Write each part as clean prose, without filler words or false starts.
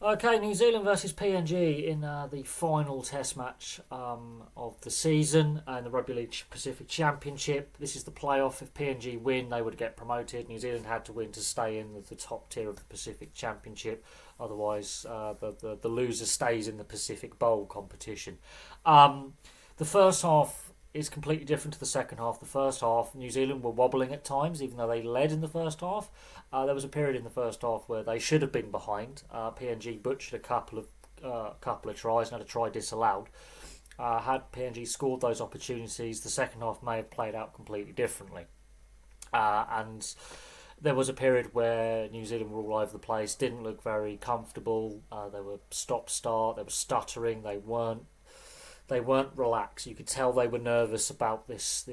Okay, New Zealand versus PNG in the final Test match of the season and the Rugby League Pacific Championship. This is the playoff. If PNG win, they would get promoted. New Zealand had to win to stay in the top tier of the Pacific Championship. Otherwise, the loser stays in the Pacific Bowl competition. The first half is completely different to the second half. The first half, New Zealand were wobbling at times, even though they led in the first half. There was a period in the first half where they should have been behind. PNG butchered a couple of tries and had a try disallowed. Had PNG scored those opportunities, the second half may have played out completely differently. And there was a period where New Zealand were all over the place, didn't look very comfortable. They were stop-start, they were stuttering, they weren't relaxed. You could tell they were nervous about this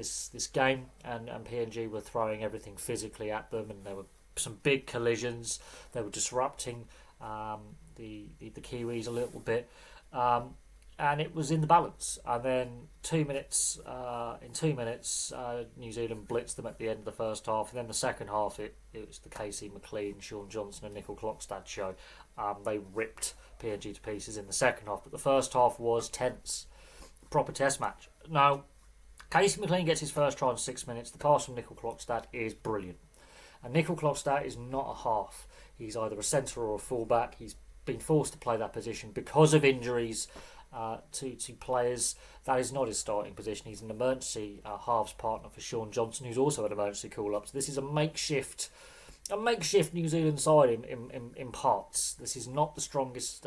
game, and PNG were throwing everything physically at them, and there were some big collisions. They were disrupting the Kiwis a little bit, and it was in the balance. And then 2 minutes, New Zealand blitzed them at the end of the first half, and then the second half it was the McLean, Shaun Johnson, and Nickel Clockstad show. They ripped PNG to pieces in the second half, but the first half was tense. Proper Test match. Now, McLean gets his first try in 6 minutes. The pass from Nickel Clockstad is brilliant. And Nickel Clockstad is not a half. He's either a centre or a fullback. He's been forced to play that position because of injuries to players. That is not his starting position. He's an emergency halves partner for Shaun Johnson, who's also an emergency call-up. So this is a makeshift New Zealand side in parts. This is not the strongest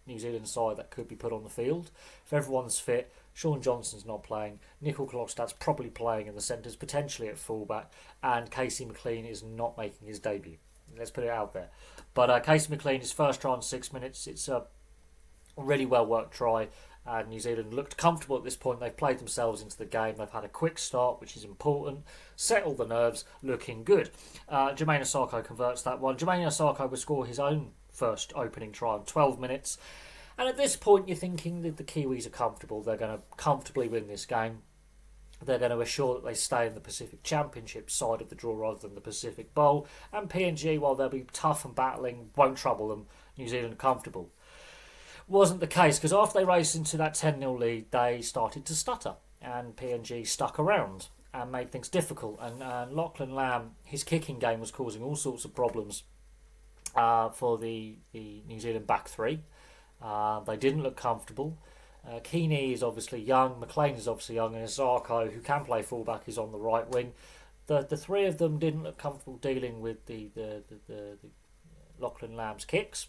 New Zealand side that could be put on the field. If everyone's fit, Shaun Johnson's not playing, Nickel Clockstad's probably playing in the centres, potentially at fullback, and McLean is not making his debut. Let's put it out there. But McLean, his first try in 6 minutes, it's a really well worked try. New Zealand looked comfortable at this point. They've played themselves into the game. They've had a quick start, which is important. Settled the nerves, looking good. Jaymayne Isaako converts that one. Jaymayne Isaako will score his own first opening try in 12 minutes. And at this point, you're thinking that the Kiwis are comfortable. They're going to comfortably win this game. They're going to assure that they stay in the Pacific Championship side of the draw rather than the Pacific Bowl. And PNG, while they'll be tough and battling, won't trouble them. New Zealand are comfortable. Wasn't the case, because after they raced into that 10-0 lead, they started to stutter. And PNG stuck around and made things difficult. And Lachlan Lamb, his kicking game was causing all sorts of problems for the New Zealand back three. They didn't look comfortable. Keeney is obviously young, McLean is obviously young, and Isaako, who can play fullback, is on the right wing. The three of them didn't look comfortable dealing with the Lachlan Lamb's kicks,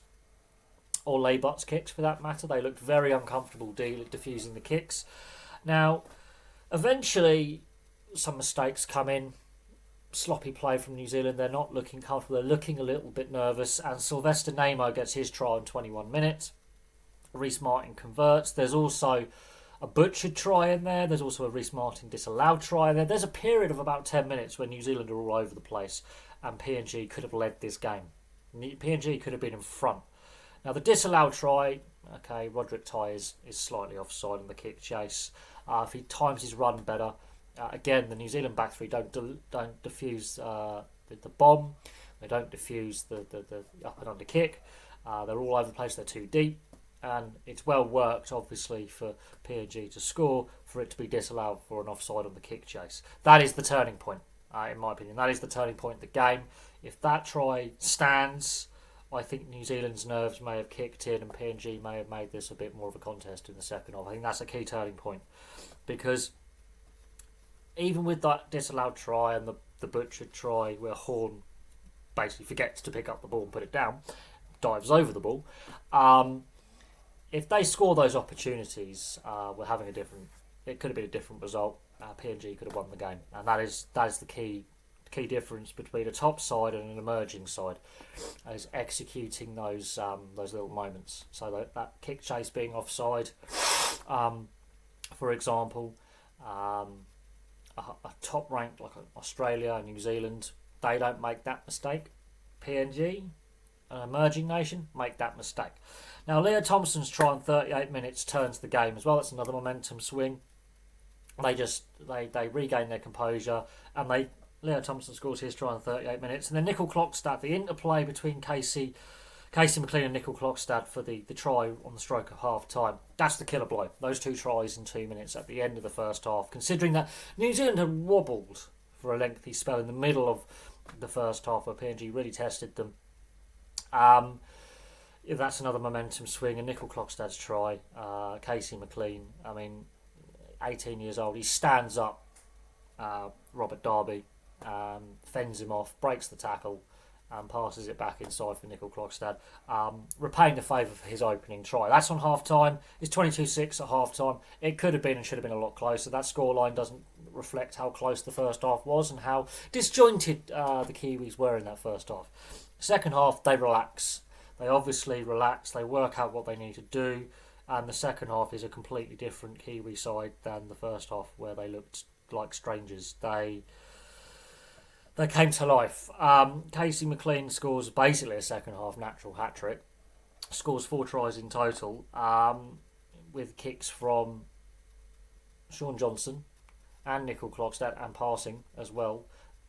or Laybutt's kicks for that matter. They looked very uncomfortable diffusing the kicks. Now, eventually, some mistakes come in. Sloppy play from New Zealand. They're not looking comfortable. They're looking a little bit nervous. And Sylvester Namo gets his try in 21 minutes. Reece Martin converts. There's also a butchered try in there. There's also a Reece Martin disallowed try in there. There's a period of about 10 minutes where New Zealand are all over the place and PNG could have led this game. PNG could have been in front. Now, the disallowed try, okay, Roderick Tai is slightly offside in the kick chase. If he times his run better, again, the New Zealand back three don't diffuse the bomb. They don't diffuse the up and under kick. They're all over the place. They're too deep. And it's well worked, obviously, for PNG to score, for it to be disallowed for an offside on the kick chase. That is the turning point, in my opinion. That is the turning point of the game. If that try stands, I think New Zealand's nerves may have kicked in and PNG may have made this a bit more of a contest in the second half. I think that's a key turning point. Because even with that disallowed try and the butchered try where Horn basically forgets to pick up the ball and put it down, dives over the ball, if they score those opportunities, we're having it could have been a different result. PNG could have won the game, and that is the key difference between a top side and an emerging side, is executing those little moments. So that kick chase being offside, for example, a top ranked like Australia and New Zealand, they don't make that mistake. PNG, an emerging nation, make that mistake. Now, Leo Thompson's try in 38 minutes turns the game as well. That's another momentum swing. They regain their composure, and Leo Thompson scores his try in 38 minutes. And then Nickel Clockstad, the interplay between Casey Casey McLean and Nickel Klokstad for the try on the stroke of half time. That's the killer blow. Those 2 tries in 2 minutes at the end of the first half. Considering that New Zealand had wobbled for a lengthy spell in the middle of the first half where PNG really tested them. That's another momentum swing. And Nickel Klokstad's try. Casey McLean, 18 years old. He stands up Robert Darby, fends him off, breaks the tackle, and passes it back inside for Nickel Klokstad, repaying the favour for his opening try. That's on half-time. It's 22-6 at half-time. It could have been and should have been a lot closer. That scoreline doesn't reflect how close the first half was and how disjointed the Kiwis were in that first half. Second half, they relax. They obviously relax. They work out what they need to do. And the second half is a completely different Kiwi side than the first half, where they looked like strangers. They came to life. Casey McLean scores basically a second half natural hat-trick. Scores 4 tries in total, with kicks from Shaun Johnson and Nickel Klokstad, and passing as well.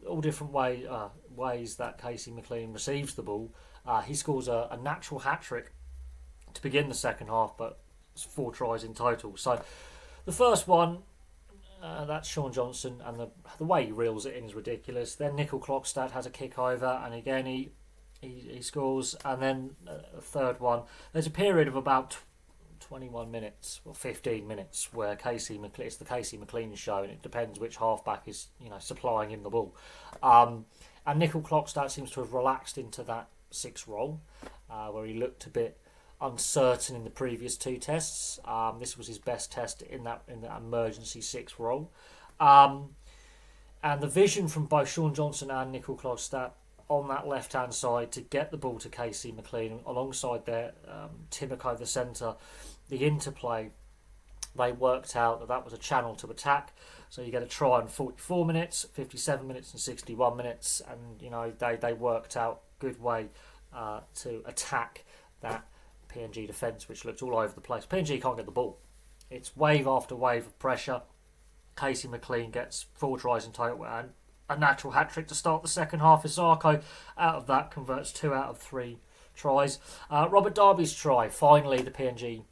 All different ways that Casey McLean receives the ball. He scores a natural hat-trick to begin the second half, but it's 4 tries in total. So the first one, that's Shaun Johnson, and the way he reels it in is ridiculous. Then Nickel Klokstad has a kick over, and again he scores. And then the third one, there's a period of about 21 minutes or 15 minutes where it's the Casey McLean show, and it depends which halfback is supplying him the ball. And Nickel Klokstad seems to have relaxed into that 6 role, where he looked a bit uncertain in the previous 2 tests. This was his best test in that emergency 6 role. And the vision from both Shaun Johnson and Nickel Klokstad on that left-hand side to get the ball to Casey McLean alongside their Timoko, the centre, the interplay, they worked out that was a channel to attack. So you get a try in 44 minutes, 57 minutes and 61 minutes, and they worked out good way to attack that PNG defence, which looked all over the place. PNG can't get the ball. It's wave after wave of pressure. Casey McLean gets 4 tries in total and a natural hat-trick to start the second half. Isaako, out of that, converts 2 out of 3 tries. Robert Darby's try. Finally, the PNG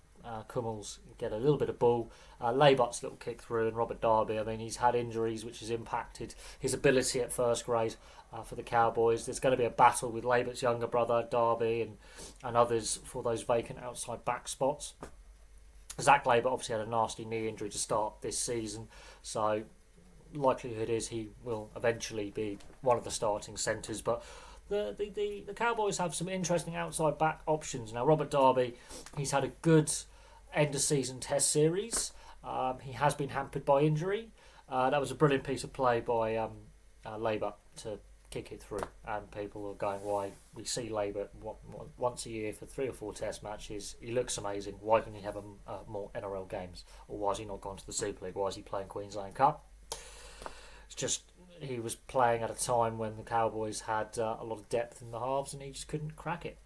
Kummels get a little bit of ball. Laybutt's little kick through, and Robert Darby, he's had injuries which has impacted his ability at first grade for the Cowboys. There's going to be a battle with Laybutt's younger brother, Darby, and others for those vacant outside back spots. Zach Laybutt obviously had a nasty knee injury to start this season, so likelihood is he will eventually be one of the starting centres. But the Cowboys have some interesting outside back options. Now, Robert Darby, he's had a good end of season test series. He has been hampered by injury. That was a brilliant piece of play by Laybutt to kick it through, and people are going, why we see Laybutt once a year for 3 or 4 test matches. He looks amazing. Why didn't he have more NRL games? Or why has he not gone to the Super League? Why is he playing Queensland Cup? It's just he was playing at a time when the Cowboys had a lot of depth in the halves, and he just couldn't crack it.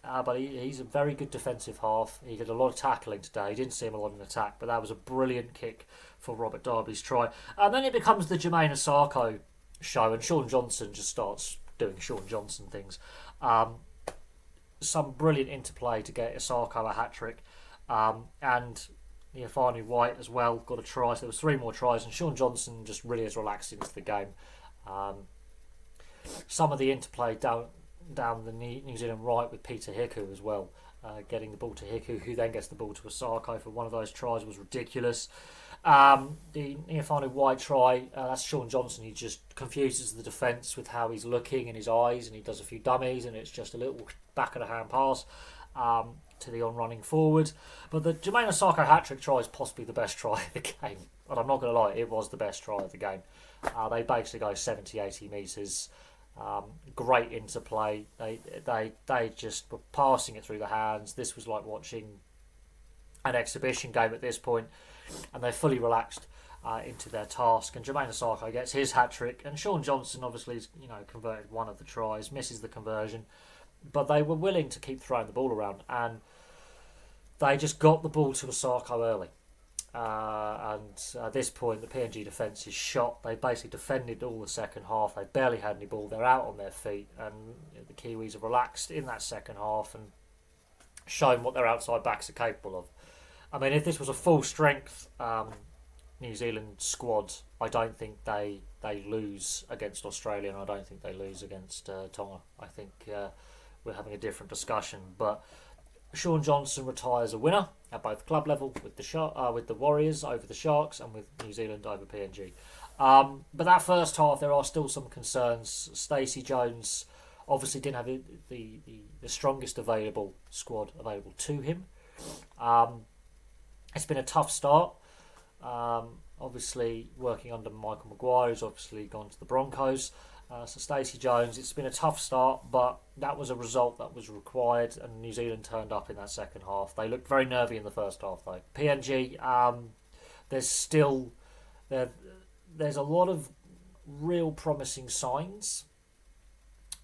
But he's a very good defensive half. He did a lot of tackling today. He didn't see him a lot in attack, but that was a brilliant kick for Robert Darby's try. And then it becomes the Jaymayne Isaako show, and Shaun Johnson just starts doing Shaun Johnson things. Some brilliant interplay to get Isaako a hat-trick. And Iafani White as well got a try. So there was 3 more tries, and Shaun Johnson just really has relaxed into the game. Some of the interplay down the New Zealand right with Peter Hiku as well, getting the ball to Hiku, who then gets the ball to Isaako for one of those tries, was ridiculous. The Iafani White try, that's Shaun Johnson. He just confuses the defence with how he's looking in his eyes, and he does a few dummies, and it's just a little back of the hand pass to the on-running forward. But the Jaymayne Isaako hat-trick try is possibly the best try of the game. And I'm not going to lie, it was the best try of the game. They basically go 70, 80 metres. Great interplay. They just were passing it through the hands. This was like watching an exhibition game at this point, and they fully relaxed into their task. And Jaymayne Isaako gets his hat-trick, and Shaun Johnson obviously converted one of the tries, misses the conversion, but they were willing to keep throwing the ball around, and they just got the ball to Isaako early. and at this point the PNG defence is shot. They basically defended all the second half. They barely had any ball. They're out on their feet, and the Kiwis have relaxed in that second half and shown what their outside backs are capable of. I mean, if this was a full strength New Zealand squad, I don't think they lose against Australia, and I don't think they lose against Tonga. I think we're having a different discussion. But Shaun Johnson retires a winner at both club level with the Warriors over the Sharks and with New Zealand over PNG. But that first half, there are still some concerns. Stacey Jones obviously didn't have the strongest available squad available to him. It's been a tough start. Obviously working under Michael Maguire, who's obviously gone to the Broncos. So Stacey Jones, it's been a tough start, but that was a result that was required, and New Zealand turned up in that second half. They looked very nervy in the first half, though. PNG, there's a lot of real promising signs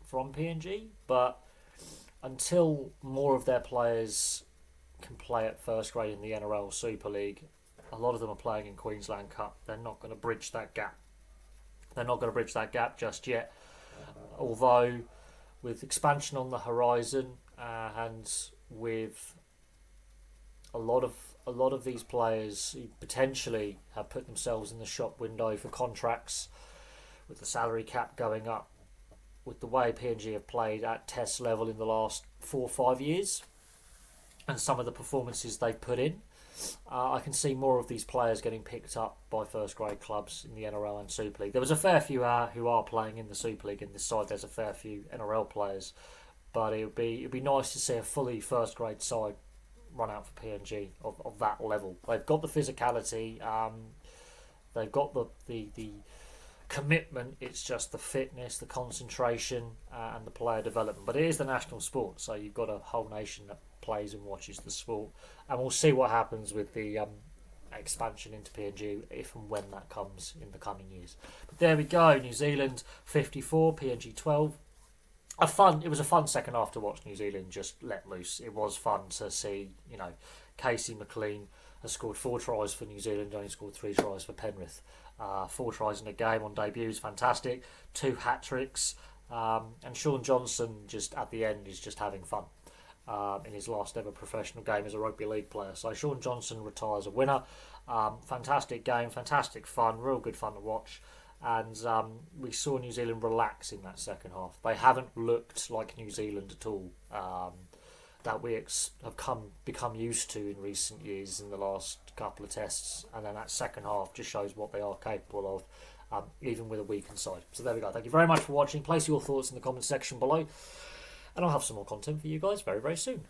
from PNG, but until more of their players can play at first grade in the NRL Super League, a lot of them are playing in Queensland Cup. They're not going to bridge that gap. They're not going to bridge that gap just yet. Although, with expansion on the horizon and with a lot of these players who potentially have put themselves in the shop window for contracts, with the salary cap going up, with the way PNG have played at test level in the last 4 or 5 years, and some of the performances they've put in, I can see more of these players getting picked up by first grade clubs in the NRL and Super League. There was a fair few who are playing in the Super League. In this side, there's a fair few NRL players, but it'd be nice to see a fully first grade side run out for PNG of that level. They've got the physicality, they've got the commitment. It's just the fitness, the concentration, and the player development. But it is the national sport, so you've got a whole nation that plays and watches the sport, and we'll see what happens with the expansion into PNG if and when that comes in the coming years. But there we go. New Zealand 54, PNG 12. It was a fun second half to watch New Zealand just let loose. It was fun to see, Casey McLean has scored 4 tries for New Zealand, only scored 3 tries for Penrith. 4 tries in a game on debut is fantastic. 2 hat-tricks. And Shaun Johnson just at the end is just having fun in his last ever professional game as a rugby league player. So Shaun Johnson retires a winner. Fantastic game, fantastic fun, real good fun to watch. And we saw New Zealand relax in that second half. They haven't looked like New Zealand at all that we have become used to in recent years in the last couple of tests. And then that second half just shows what they are capable of, even with a weakened side. So there we go. Thank you very much for watching. Place your thoughts in the comment section below, and I'll have some more content for you guys very, very soon.